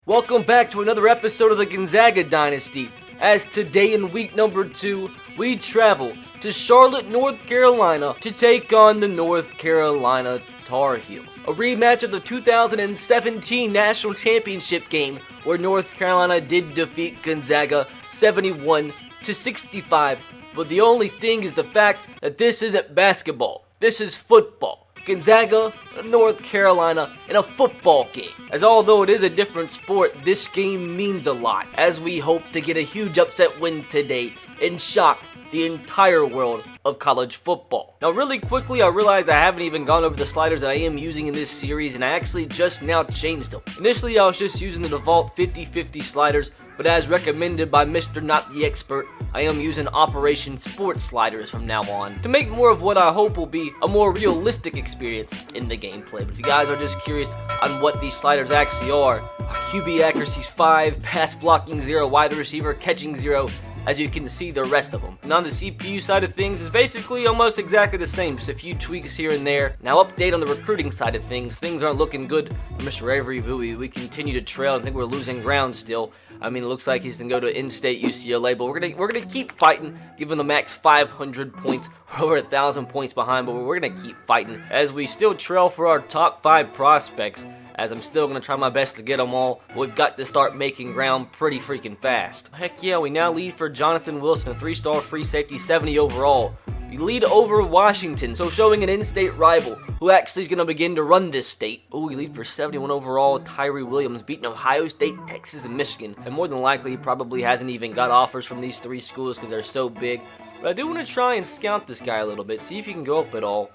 Welcome back to another episode of the Gonzaga Dynasty, as today in week number 2, we travel to Charlotte, North Carolina to take on the North Carolina Tar Heels. A rematch of the 2017 National Championship game where North Carolina did defeat Gonzaga 71-65, but the only thing is the fact that this isn't basketball, this is football. Gonzaga, North Carolina, in a football game. As although it is a different sport, this game means a lot, as we hope to get a huge upset win today and shock the entire world of college football. Now really quickly, I realize I haven't even gone over the sliders that I am using in this series, and I actually just now changed them. Initially, I was just using the default 50-50 sliders, but as recommended by Mr. Not The Expert, I am using Operation Sports sliders from now on to make more of what I hope will be a more realistic experience in the gameplay. But if you guys are just curious on what these sliders actually are, QB accuracy is 5, pass blocking 0, wide receiver catching 0, as you can see the rest of them. And on the CPU side of things, it's basically almost exactly the same, just a few tweaks here and there. Now update on the recruiting side of things aren't looking good for Mr. Avery Vui. We continue to trail. I think we're losing ground still. I mean, it looks like he's gonna go to in-state UCLA, but we're gonna keep fighting, giving the max 500 points. We're over 1,000 points behind, but we're gonna keep fighting as we still trail for our top 5 prospects, as I'm still going to try my best to get them all. We've got to start making ground pretty freaking fast. Heck yeah, we now lead for Jonathan Wilson, a 3-star free safety, 70 overall. We lead over Washington, so showing an in-state rival who actually is going to begin to run this state. Oh, we lead for 71 overall, Tyree Williams, beating Ohio State, Texas, and Michigan. And more than likely, he probably hasn't even got offers from these 3 schools because they're so big. But I do want to try and scout this guy a little bit, see if he can go up at all.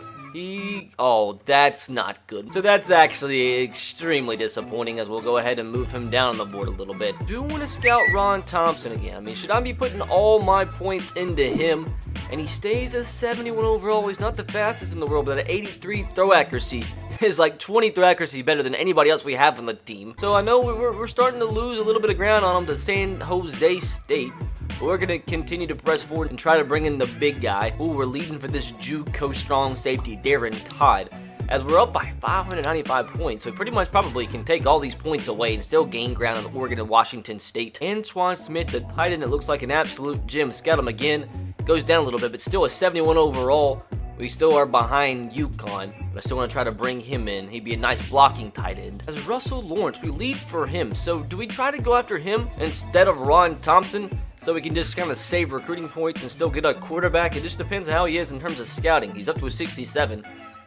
Oh, that's not good. So that's actually extremely disappointing, as we'll go ahead and move him down on the board a little bit. Do want to scout Ron Thompson again. I mean, should I be putting all my points into him? And he stays at 71 overall. He's not the fastest in the world, but at 83 throw accuracy is like 20 throw accuracy better than anybody else we have on the team. So I know we're starting to lose a little bit of ground on him to San Jose State. But we're going to continue to press forward and try to bring in the big guy. Ooh, we're leading for this JUCO strong safety, Darren Todd, as we're up by 595 points. So we pretty much probably can take all these points away and still gain ground on Oregon and Washington State. Antoine Smith, the tight end that looks like an absolute gem. Scout him again. Goes down a little bit, but still a 71 overall. We still are behind UConn, but I still want to try to bring him in. He'd be a nice blocking tight end. As Russell Lawrence, we lead for him. So do we try to go after him instead of Ron Thompson, so we can just kind of save recruiting points and still get a quarterback? It just depends how he is in terms of scouting. He's up to a 67,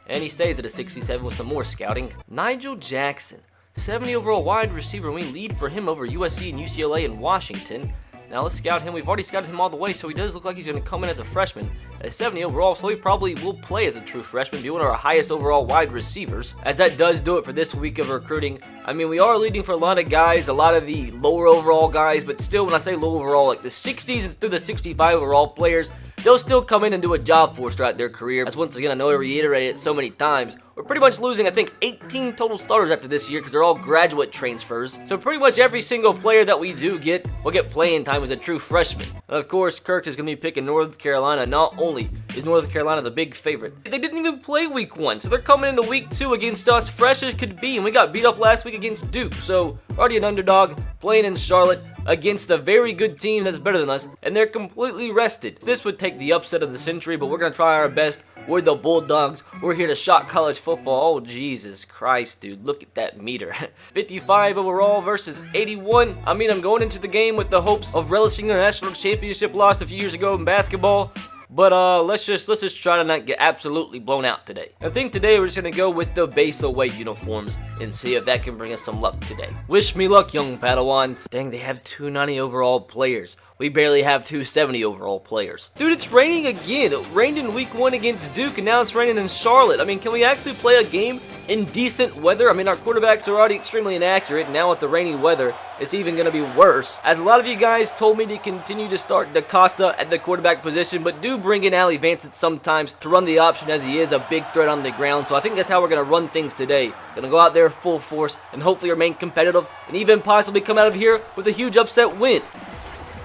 and he stays at a 67 with some more scouting. Nigel Jackson, 70 overall wide receiver. We lead for him over USC and UCLA and Washington. Now let's scout him. We've already scouted him all the way, so he does look like he's going to come in as a freshman at 70 overall, so he probably will play as a true freshman, be one of our highest overall wide receivers, as that does do it for this week of recruiting. I mean, we are leading for a lot of guys, a lot of the lower overall guys, but still, when I say low overall, like the 60s through the 65 overall players, they'll still come in and do a job for us throughout their career. As once again, I know I reiterated it so many times, we're pretty much losing, I think, 18 total starters after this year because they're all graduate transfers. So pretty much every single player that we do get will get playing time as a true freshman. And of course, Kirk is going to be picking North Carolina. Not only is North Carolina the big favorite, they didn't even play week 1, so they're coming into week 2 against us fresh as could be, and we got beat up last week against Duke. So already an underdog playing in Charlotte against a very good team that's better than us, and they're completely rested. This would take the upset of the century, but we're going to try our best. We're the Bulldogs. We're here to shock college football. Oh, Jesus Christ, dude. Look at that meter. 55 overall versus 81. I mean, I'm going into the game with the hopes of relishing the national championship lost a few years ago in basketball. But let's just try to not get absolutely blown out today. I think today we're just going to go with the base away uniforms and see if that can bring us some luck today. Wish me luck, young Padawans. Dang, they have 290 overall players. We barely have 270 overall players. Dude, it's raining again. It rained in week 1 against Duke, and now it's raining in Charlotte. I mean, can we actually play a game in decent weather? I mean, our quarterbacks are already extremely inaccurate, and now with the rainy weather, it's even going to be worse. As a lot of you guys told me to continue to start DaCosta at the quarterback position, but do bring in Ali Vance sometimes to run the option, as he is a big threat on the ground. So I think that's how we're going to run things today. Going to go out there full force and hopefully remain competitive and even possibly come out of here with a huge upset win.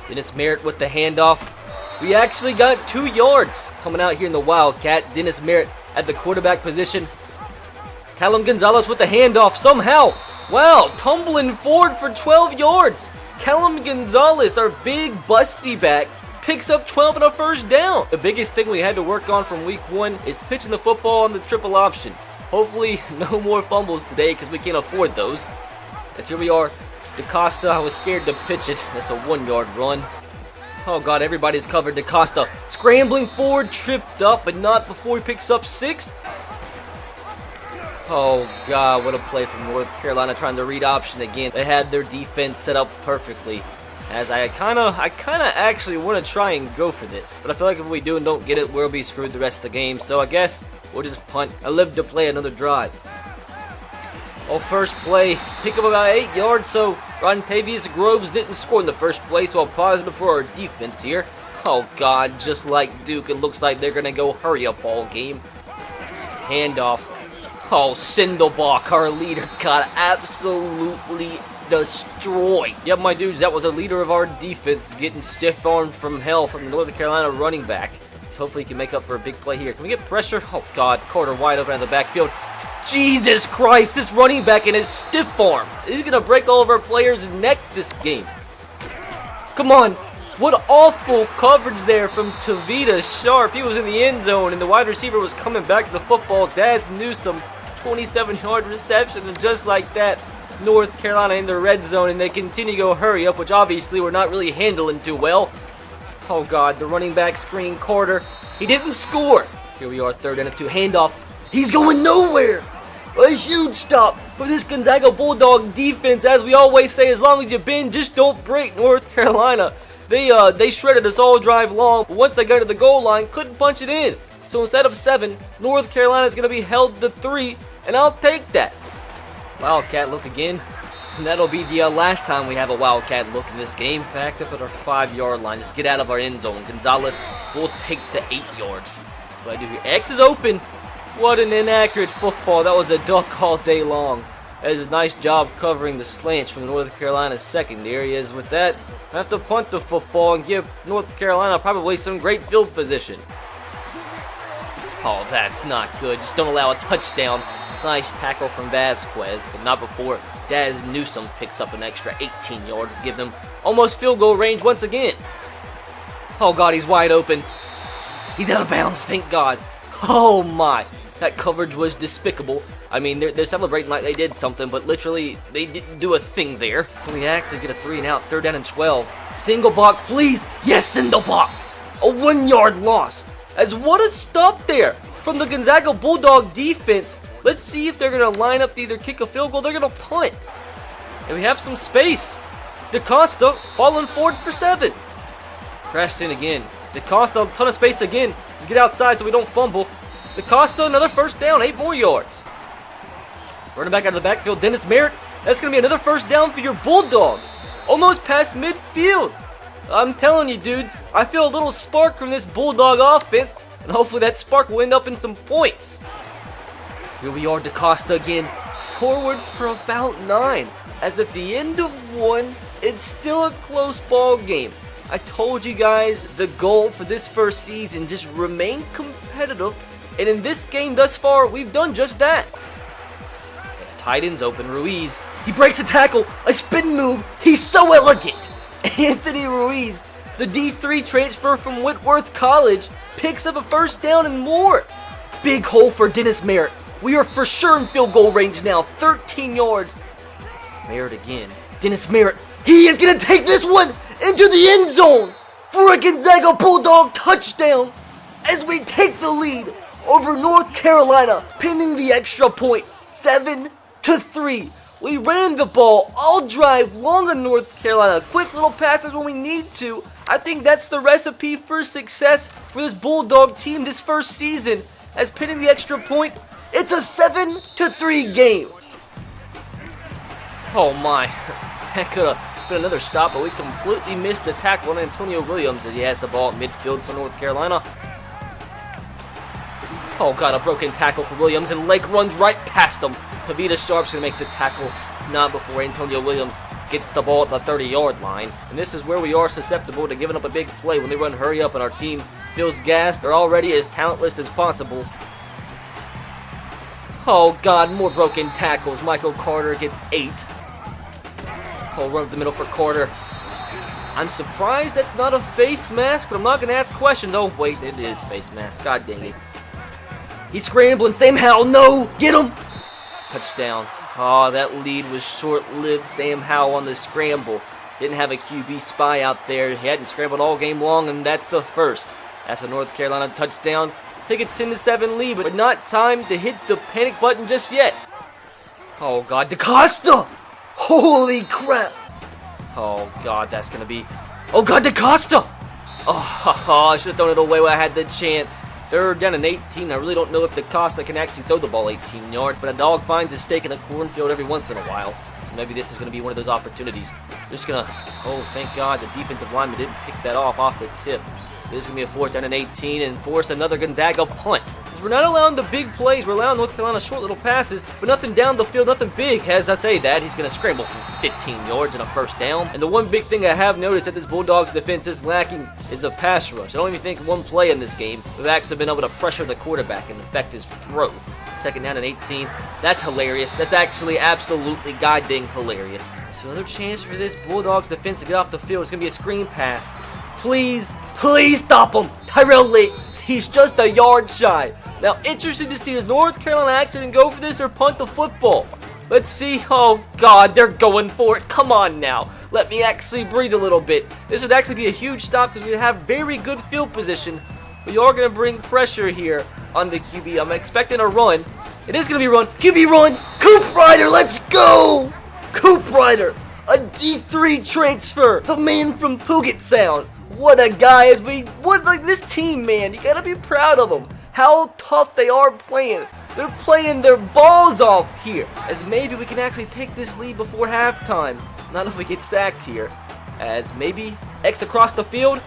Dennis Merritt with the handoff. We actually got 2 yards coming out here in the Wildcat. Dennis Merritt at the quarterback position. Callum Gonzalez with the handoff. Somehow Wow, tumbling forward for 12 yards. Callum Gonzalez, our big busty back, picks up 12 and a first down. The biggest thing we had to work on from week 1 is pitching the football on the triple option. Hopefully no more fumbles today because we can't afford those. As here we are, DaCosta, I was scared to pitch it. That's a 1-yard run. Oh God, everybody's covered. DaCosta scrambling forward, tripped up, but not before he picks up 6. Oh God, what a play from North Carolina trying to read option again. They had their defense set up perfectly. As I kinda actually want to try and go for this. But I feel like if we do and don't get it, we'll be screwed the rest of the game. So I guess we'll just punt. I live to play another drive. Oh, first play, pick up about 8 yards, so Rontavious Groves didn't score in the first play, so a positive for our defense here. Oh God, just like Duke, it looks like they're gonna go hurry up all game. Handoff. Oh, Sindelbach, our leader, got absolutely destroyed. Yep, my dudes, that was a leader of our defense getting stiff-armed from hell from the North Carolina running back. So hopefully he can make up for a big play here. Can we get pressure? Oh God, Carter wide open in the backfield. Jesus Christ, this running back in his stiff arm. He's gonna break all of our players' neck this game. Come on. What awful coverage there from Tavita Sharp. He was in the end zone and the wide receiver was coming back to the football. Daz Newsome, 27-yard reception, and just like that, North Carolina in the red zone, and they continue to go hurry up, which obviously we're not really handling too well. Oh God, the running back screen, Carter. He didn't score. Here we are, 3rd and 2, handoff. He's going nowhere. A huge stop for this Gonzaga Bulldog defense. As we always say, as long as you bend, just don't break. North Carolina, they shredded us all drive long, but once they got to the goal line, couldn't punch it in. So instead of 7, North Carolina is going to be held to 3, and I'll take that. Wildcat look again. And that'll be the last time we have a Wildcat look in this game. Backed up at our 5-yard line. Just get out of our end zone. Gonzalez will take the 8 yards. What do I do here? X is open. What an inaccurate football. That was a duck all day long. That is a nice job covering the slants from North Carolina's secondary. As with that, I have to punt the football and give North Carolina probably some great field position. Oh, that's not good. Just don't allow a touchdown. Nice tackle from Vasquez, but not before Daz Newsome picks up an extra 18 yards to give them almost field goal range once again. Oh God, he's wide open. He's out of bounds, thank God. Oh my, that coverage was despicable. I mean, they're celebrating like they did something, but literally, they didn't do a thing there. Can we actually get a 3 and out, 3rd down and 12? Sindelbach, please. Yes, Sindelbach. A 1-yard loss. As what a stop there from the Gonzaga Bulldog defense. Let's see if they're going to line up to either kick a field goal, they're going to punt. And we have some space. DaCosta falling forward for 7. Crashed in again. DaCosta, a ton of space again. Let's get outside so we don't fumble. DaCosta, another first down, 8 more yards. Running back out of the backfield, Dennis Merritt. That's going to be another first down for your Bulldogs. Almost past midfield. I'm telling you, dudes, I feel a little spark from this Bulldog offense. And hopefully that spark will end up in some points. Here we are, DaCosta again. Forward for about 9. As at the end of 1, it's still a close ball game. I told you guys the goal for this first season, just remain competitive. And in this game thus far, we've done just that. Tight ends open, Ruiz. He breaks a tackle, a spin move. He's so elegant. Anthony Ruiz, the D3 transfer from Whitworth College, picks up a first down and more. Big hole for Dennis Merritt. We are for sure in field goal range now, 13 yards. Merritt again. Dennis Merritt. He is going to take this one into the end zone for a Gonzaga Bulldog touchdown as we take the lead over North Carolina, pinning the extra point, 7-3. We ran the ball all drive long on North Carolina. Quick little passes when we need to. I think that's the recipe for success for this Bulldog team this first season. As pinning the extra point, it's a 7-3 game. Oh my, that could have been another stop, but we completely missed the tackle on Antonio Williams as he has the ball at midfield for North Carolina. Oh God, a broken tackle for Williams, and Lake runs right past him. Tavita Sharp's going to make the tackle, not before Antonio Williams gets the ball at the 30-yard line. And this is where we are susceptible to giving up a big play when they run hurry up and our team feels gassed. They're already as talentless as possible. Oh God, more broken tackles. Michael Carter gets 8. Oh, run up the middle for Carter. I'm surprised that's not a face mask, but I'm not going to ask questions. Oh, wait, it is face mask. God dang it. He's scrambling. Sam Howell, no! Get him! Touchdown. Oh, that lead was short-lived. Sam Howell on the scramble. Didn't have a QB spy out there. He hadn't scrambled all game long, and that's the first. That's a North Carolina touchdown. Take a 10-7 lead, but not time to hit the panic button just yet. Oh, God. DaCosta! Holy crap! Oh, God, that's going to be... Oh, God, DaCosta! Oh, I should have thrown it away when I had the chance. 3rd down and 18. I really don't know if DaCosta can actually throw the ball 18 yards, but a dog finds a steak in a cornfield every once in a while. So maybe this is going to be one of those opportunities. Just going to... Oh, thank God the defensive lineman didn't pick that off the tip. This is going to be a 4th down and 18 and force another Gonzaga punt. Because we're not allowing the big plays. We're allowing North Carolina short little passes, but nothing down the field, nothing big. As I say that, he's going to scramble for 15 yards and a 1st down. And the one big thing I have noticed that this Bulldogs defense is lacking is a pass rush. I don't even think one play in this game we've actually been able to pressure the quarterback and affect his throw. 2nd down and 18. That's hilarious. That's actually absolutely goddamn hilarious. So another chance for this Bulldogs defense to get off the field. It's going to be a screen pass. Please, please stop him. Tyrell Lee, he's just a yard shy. Now, interested to see, is North Carolina actually going to go for this or punt the football? Let's see. Oh, God, they're going for it. Come on now. Let me actually breathe a little bit. This would actually be a huge stop because we have very good field position. But you are going to bring pressure here on the QB. I'm expecting a run. It is going to be a run. QB run. Coop Ryder, let's go. Coop Ryder, a D3 transfer. The man from Puget Sound. What a guy. Like this team, man. You got to be proud of them. How tough they are playing. They're playing their balls off here. As maybe we can actually take this lead before halftime. Not if we get sacked here. As maybe X across the field.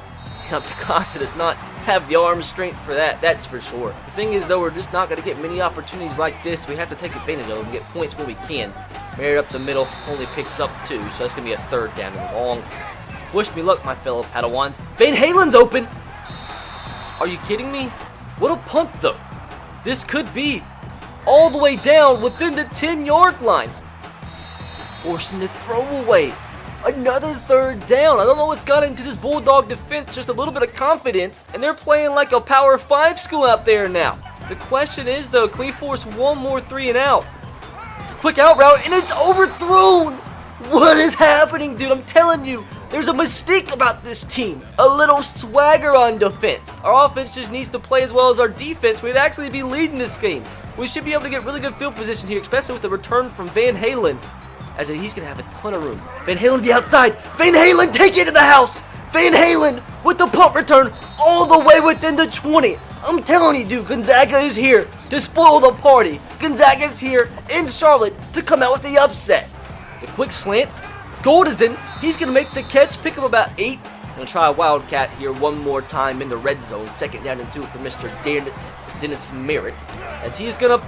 DaCosta does not have the arm strength for that, that's for sure. The thing is, though, we're just not going to get many opportunities like this. We have to take advantage of them and get points where we can. Merritt up the middle, only picks up 2, so that's going to be a 3rd down and long. Wish me luck, my fellow Padawans. Van Halen's open! Are you kidding me? What a punt, though. This could be all the way down within the 10-yard line. Forcing the throwaway. Another 3rd down. I don't know what's got into this Bulldog defense. Just a little bit of confidence. And they're playing like a Power 5 school out there now. The question is, though, can we force one more 3 and out? Quick out route, and it's overthrown. What is happening, dude? I'm telling you, there's a mystique about this team. A little swagger on defense. Our offense just needs to play as well as our defense. We'd actually be leading this game. We should be able to get really good field position here, especially with the return from Van Halen. As he's going to have a ton of room. Van Halen to the outside. Van Halen, take it to the house. Van Halen with the punt return all the way within the 20. I'm telling you, dude, Gonzaga is here to spoil the party. Gonzaga is here in Charlotte to come out with the upset. The quick slant. Goldison, he's going to make the catch, pick up about 8. Going to try a Wildcat here one more time in the red zone. 2nd down and 2 for Mr. Dennis Merritt. As he is going to...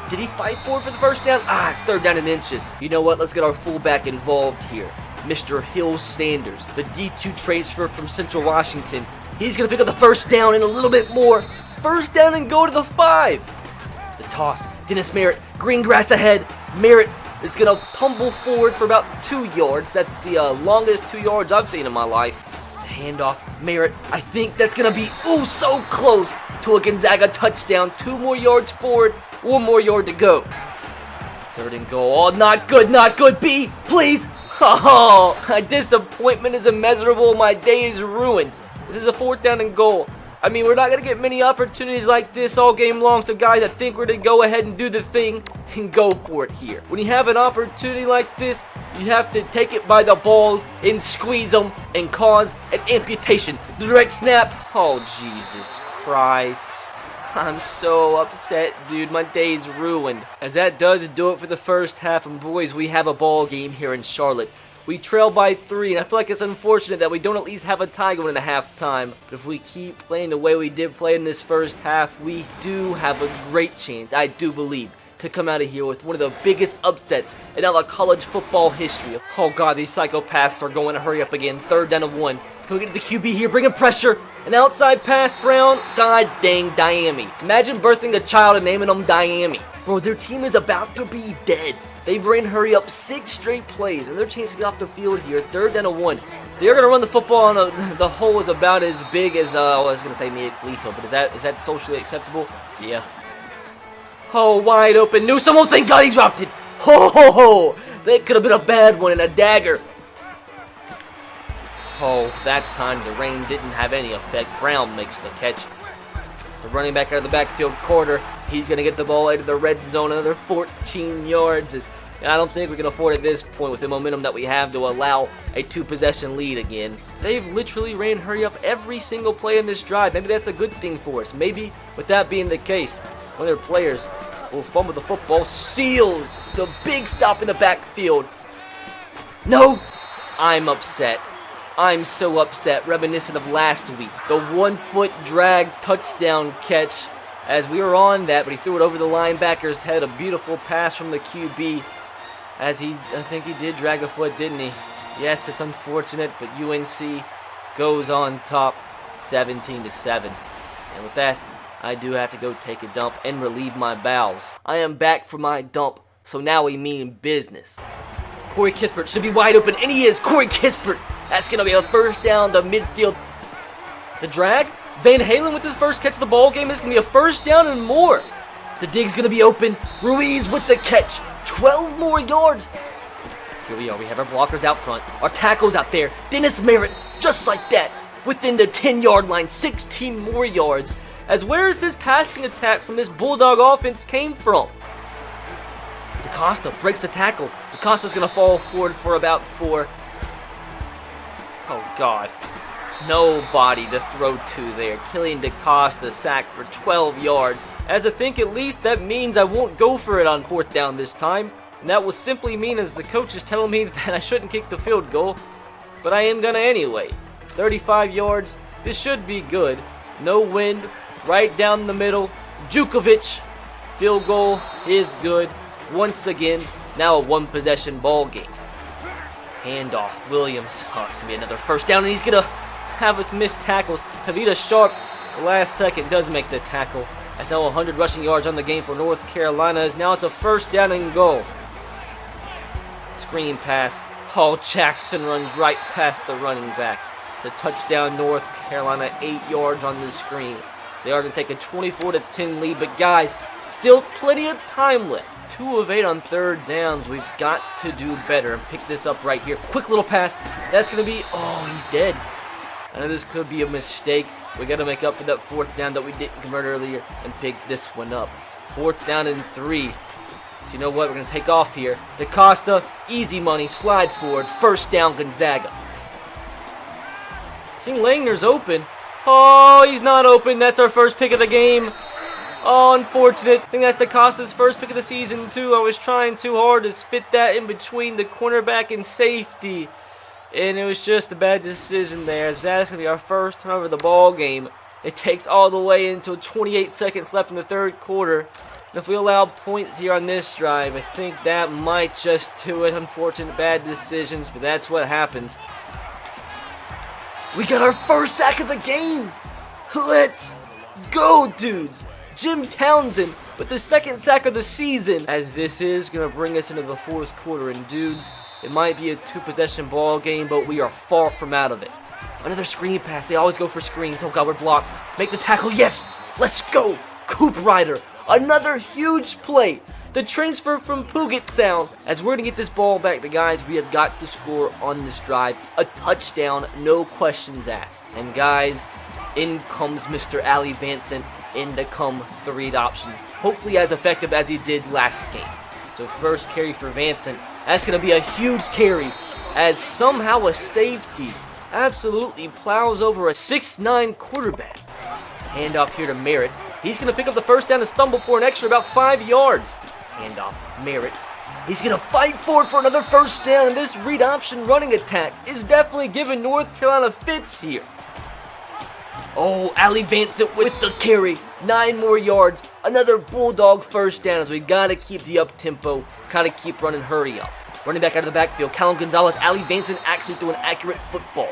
Did he fight for the 1st down? It's 3rd down and inches. You know what? Let's get our fullback involved here. Mr. Hill Sanders, the D2 transfer from Central Washington. He's going to pick up the 1st down and a little bit more. 1st down and go to the 5. The toss. Dennis Merritt. Green grass ahead. Merritt is going to tumble forward for about 2 yards. That's the longest 2 yards I've seen in my life. The handoff. Merritt. I think that's going to be, so close to a Gonzaga touchdown. 2 more yards forward. 1 more yard to go. 3rd and goal. Oh, not good, not good. B, please. Oh, my disappointment is immeasurable. My day is ruined. This is a 4th down and goal. I mean, we're not going to get many opportunities like this all game long. So, guys, I think we're going to go ahead and do the thing and go for it here. When you have an opportunity like this, you have to take it by the balls and squeeze them and cause an amputation. The direct snap. Oh, Jesus Christ. I'm so upset, dude. My day's ruined. As that does do it for the first half. And boys, we have a ball game here in Charlotte. We trail by 3, and I feel like it's unfortunate that we don't at least have a tie going into halftime. But if we keep playing the way we did play in this first half, we do have a great chance, I do believe, to come out of here with one of the biggest upsets in all of college football history. Oh, God, these psychopaths are going to hurry up again. 3rd down and 1. Can we get to the QB here, bringing pressure? An outside pass, Brown. God dang, Diami. Imagine birthing a child and naming them Diami. Bro, their team is about to be dead. They've ran hurry up 6 straight plays, and their chance to get off the field here, 3rd and 1. They're going to run the football, and the hole is about as big as, I was going to say Mia Khalifa, but is that socially acceptable? Yeah. Oh, wide open. Newsom, oh, thank God he dropped it. Oh, that could have been a bad one and a dagger. Oh, that time the rain didn't have any effect. Brown makes the catch. The running back out of the backfield quarter. He's going to get the ball out of the red zone. Another 14 yards. I don't think we can afford at this point with the momentum that we have to allow a 2-possession lead again. They've literally ran hurry up every single play in this drive. Maybe that's a good thing for us. Maybe with that being the case, one of their players will fumble the football. Seals the big stop in the backfield. No, I'm upset. I'm so upset, reminiscent of last week. The 1-foot drag touchdown catch as we were on that, but he threw it over the linebacker's head. A beautiful pass from the QB as I think he did drag a foot, didn't he? Yes, it's unfortunate, but UNC goes on top 17-7. And with that, I do have to go take a dump and relieve my bowels. I am back for my dump, so now we mean business. Corey Kispert should be wide open, and he is. Corey Kispert. That's going to be a first down to midfield. The drag. Van Halen with his first catch of the ball game. It's going to be a first down and more. The dig's going to be open. Ruiz with the catch. 12 more yards. Here we are. We have our blockers out front. Our tackles out there. Dennis Merritt, just like that. Within the 10-yard line. 16 more yards. As where is this passing attack from this Bulldog offense came from? DaCosta breaks the tackle. DaCosta's going to fall forward for about 4. Oh, God. Nobody to throw to there. Killian DaCosta sacked for 12 yards. As I think at least that means I won't go for it on 4th down this time. And that will simply mean as the coach is telling me that I shouldn't kick the field goal. But I am going to anyway. 35 yards. This should be good. No wind. Right down the middle. Jukovic. Field goal is good. Once again, now a 1-possession ball game. Handoff. Williams. Oh, it's going to be another first down, and he's going to have us miss tackles. Kavita Sharp, the last second, does make the tackle. That's now 100 rushing yards on the game for North Carolina. As now it's a first down and goal. Screen pass. Oh, Jackson runs right past the running back. It's a touchdown, North Carolina, 8 yards on the screen. They are going to take a 24-10 lead, but guys, still plenty of time left. 2 of 8 on 3rd downs. We've got to do better and pick this up right here. Quick little pass. That's going to be, oh, he's dead. I know this could be a mistake. We got to make up for that 4th down that we didn't convert earlier and pick this one up. 4th down and 3. So you know what? We're going to take off here. DaCosta, easy money, slide forward. First down, Gonzaga. Seeing Langner's open. Oh, he's not open. That's our first pick of the game. Oh, unfortunate. I think that's DaCosta's first pick of the season, too. I was trying too hard to spit that in between the cornerback and safety. And it was just a bad decision there. That's going to be our first turnover of the ball game. It takes all the way until 28 seconds left in the 3rd quarter. And if we allow points here on this drive, I think that might just do it. Unfortunate bad decisions, but that's what happens. We got our first sack of the game. Let's go, dudes. Jim Townsend with the 2nd sack of the season, as this is going to bring us into the 4th quarter. And dudes, it might be a 2-possession ball game, but we are far from out of it. Another screen pass. They always go for screens. Oh, God, we're blocked. Make the tackle. Yes, let's go. Coop Ryder. Another huge play. The transfer from Puget Sound. As we're going to get this ball back, the guys, we have got to score on this drive. A touchdown, no questions asked. And guys, in comes Mr. Ali Vanson in the come 3 option. Hopefully as effective as he did last game. So first carry for Vanson. That's going to be a huge carry as somehow a safety absolutely plows over a 6'9" quarterback. Handoff here to Merritt. He's going to pick up the first down and stumble for an extra about 5 yards. Handoff, Merritt. He's going to fight forward for another first down, and this read option running attack is definitely giving North Carolina fits here. Oh, Ali Vanson with the carry. 9 more yards. Another Bulldog first down as we got to keep the up-tempo. Got to keep running, hurry up. Running back out of the backfield. Callum Gonzalez, Ali Vanson actually threw an accurate football.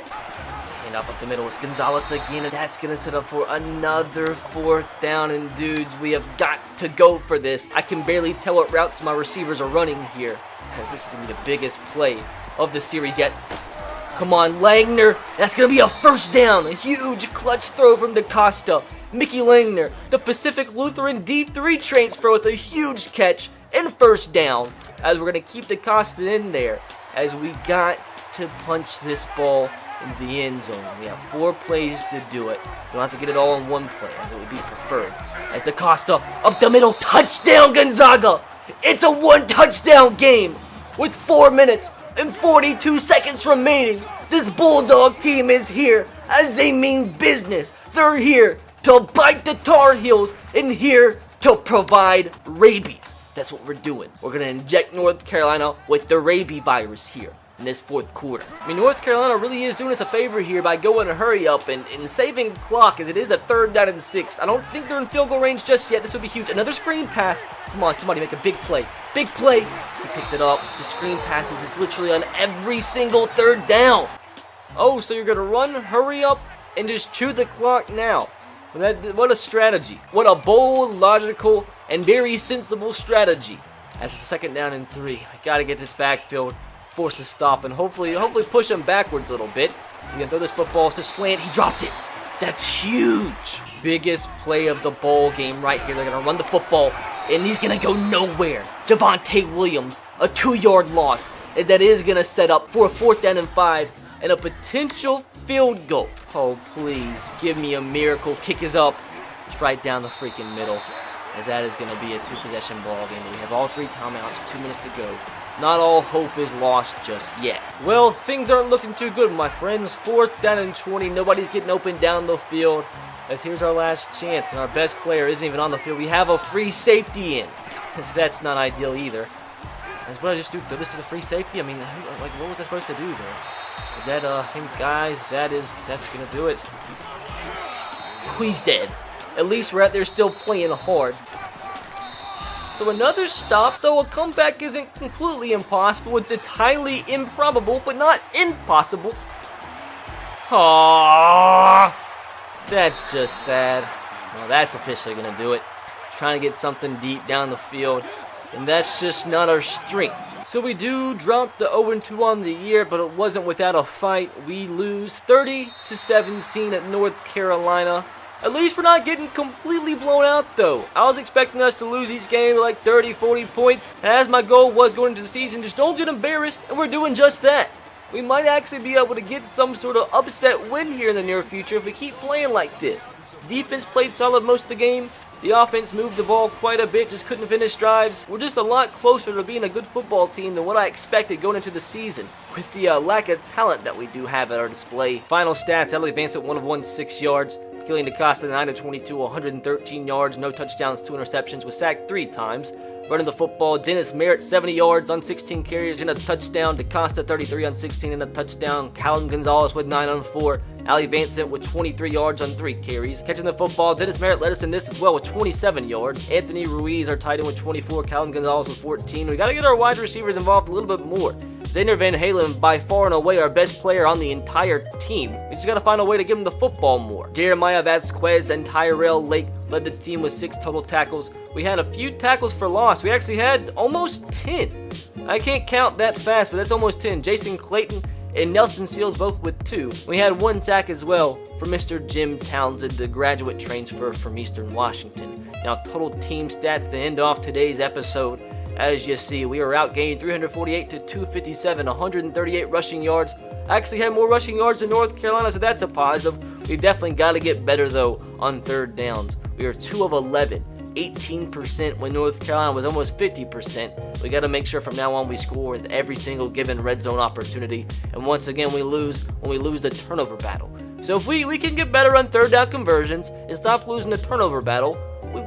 And up the middle is Gonzalez again, and that's going to set up for another 4th down. And dudes, we have got to go for this. I can barely tell what routes my receivers are running here, as this is going to be the biggest play of the series yet. Come on, Langner. That's going to be a 1st down. A huge clutch throw from DaCosta. Mickey Langner, the Pacific Lutheran D3 transfer with a huge catch and 1st down. As we're going to keep DaCosta in there, as we got to punch this ball in the end zone. We have 4 plays to do it. You don't have to get it all in one play, as it would be preferred. As DaCosta up the middle, touchdown Gonzaga! It's a 1-touchdown game with 4 minutes and 42 seconds remaining. This Bulldog team is here as they mean business. They're here to bite the Tar Heels and here to provide rabies. That's what we're doing. We're going to inject North Carolina with the rabies virus here in this 4th quarter. I mean, North Carolina really is doing us a favor here by going to hurry up and saving clock, as it is a 3rd down and 6. I don't think they're in field goal range just yet. This would be huge. Another screen pass. Come on, somebody make a big play. Big play. He picked it up. The screen passes is literally on every single 3rd down. Oh, so you're going to run, hurry up, and just chew the clock now. What a strategy. What a bold, logical, and very sensible strategy. As it's 2nd down and 3. I got to get this backfield forced to stop and hopefully push him backwards a little bit. You can throw this football. It's a slant. He dropped it. That's huge. Biggest play of the bowl game right here. They're going to run the football, and he's going to go nowhere. Javonte Williams, a 2-yard loss. And that is going to set up for a 4th down and 5 and a potential field goal. Oh, please, give me a miracle. Kick is up. It's right down the freaking middle, as that is going to be a 2-possession ball game. We have all 3 timeouts, 2 minutes to go. Not all hope is lost just yet. Well, things aren't looking too good, my friends. 4th down and 20. Nobody's getting open down the field, as here's our last chance, and our best player isn't even on the field. We have a free safety in, as that's not ideal either. As what I just do, throw this to the free safety? I mean, like, what was I supposed to do there? Is that, I think, guys, that's going to do it. He's dead. At least we're out there still playing hard. So another stop, so a comeback isn't completely impossible. It's highly improbable, but not impossible. Aww, that's just sad. Well, that's officially going to do it. Trying to get something deep down the field, and that's just not our strength. So we do drop the 0-2 on the year, but it wasn't without a fight. We lose 30-17 at North Carolina. At least we're not getting completely blown out, though. I was expecting us to lose each game like 30, 40 points. As my goal was going into the season, just don't get embarrassed, and we're doing just that. We might actually be able to get some sort of upset win here in the near future if we keep playing like this. Defense played solid most of the game. The offense moved the ball quite a bit, just couldn't finish drives. We're just a lot closer to being a good football team than what I expected going into the season, with the lack of talent that we do have at our display. Final stats: Ellie Vance at 1 of 1, 6 yards. Killing DaCosta 9 of 22, 113 yards, no touchdowns, 2 interceptions, was sacked 3 times. Running the football, Dennis Merritt 70 yards on 16 carries and a touchdown. DaCosta 33 on 16 and a touchdown. Callum Gonzalez with 9 on 4. Ali Vincent with 23 yards on 3 carries. Catching the football, Dennis Merritt led us in this as well with 27 yards. Anthony Ruiz, our tight end, with 24. Callum Gonzalez with 14. We got to get our wide receivers involved a little bit more. Xander Van Halen, by far and away our best player on the entire team. We just got to find a way to give him the football more. Jeremiah Vasquez and Tyrell Lake led the team with 6 total tackles. We had a few tackles for loss. We actually had almost 10. I can't count that fast, but that's almost 10. Jason Clayton and Nelson Seals both with 2. We had 1 sack as well for Mr. Jim Townsend, the graduate transfer from Eastern Washington. Now, total team stats to end off today's episode. As you see, we were outgained 348 to 257, 138 rushing yards. I actually had more rushing yards than North Carolina, so that's a positive. We've definitely got to get better, though, on third downs. We are 2 of 11, 18% when North Carolina was almost 50%. We got to make sure from now on we score with every single given red zone opportunity. And once again, we lose when we lose the turnover battle. So if we can get better on third down conversions and stop losing the turnover battle,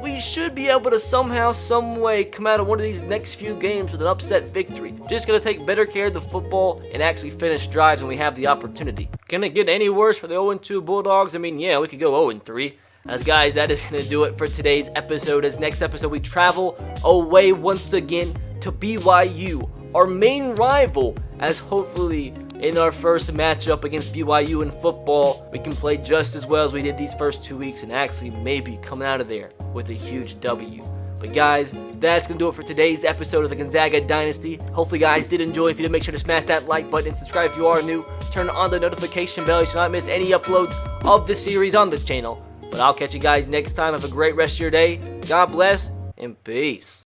we should be able to somehow, some way come out of one of these next few games with an upset victory. Just going to take better care of the football and actually finish drives when we have the opportunity. Can it get any worse for the 0-2 Bulldogs? I mean, yeah, we could go 0-3. As guys, that is going to do it for today's episode. As next episode, we travel away once again to BYU our main rival, as hopefully in our first matchup against BYU in football, we can play just as well as we did these first 2 weeks and actually maybe coming out of there with a huge W. But guys, that's going to do it for today's episode of the Gonzaga Dynasty. Hopefully guys did enjoy. If you did, make sure to smash that like button and subscribe if you are new. Turn on the notification bell so you not miss any uploads of this series on the channel. But I'll catch you guys next time. Have a great rest of your day. God bless and peace.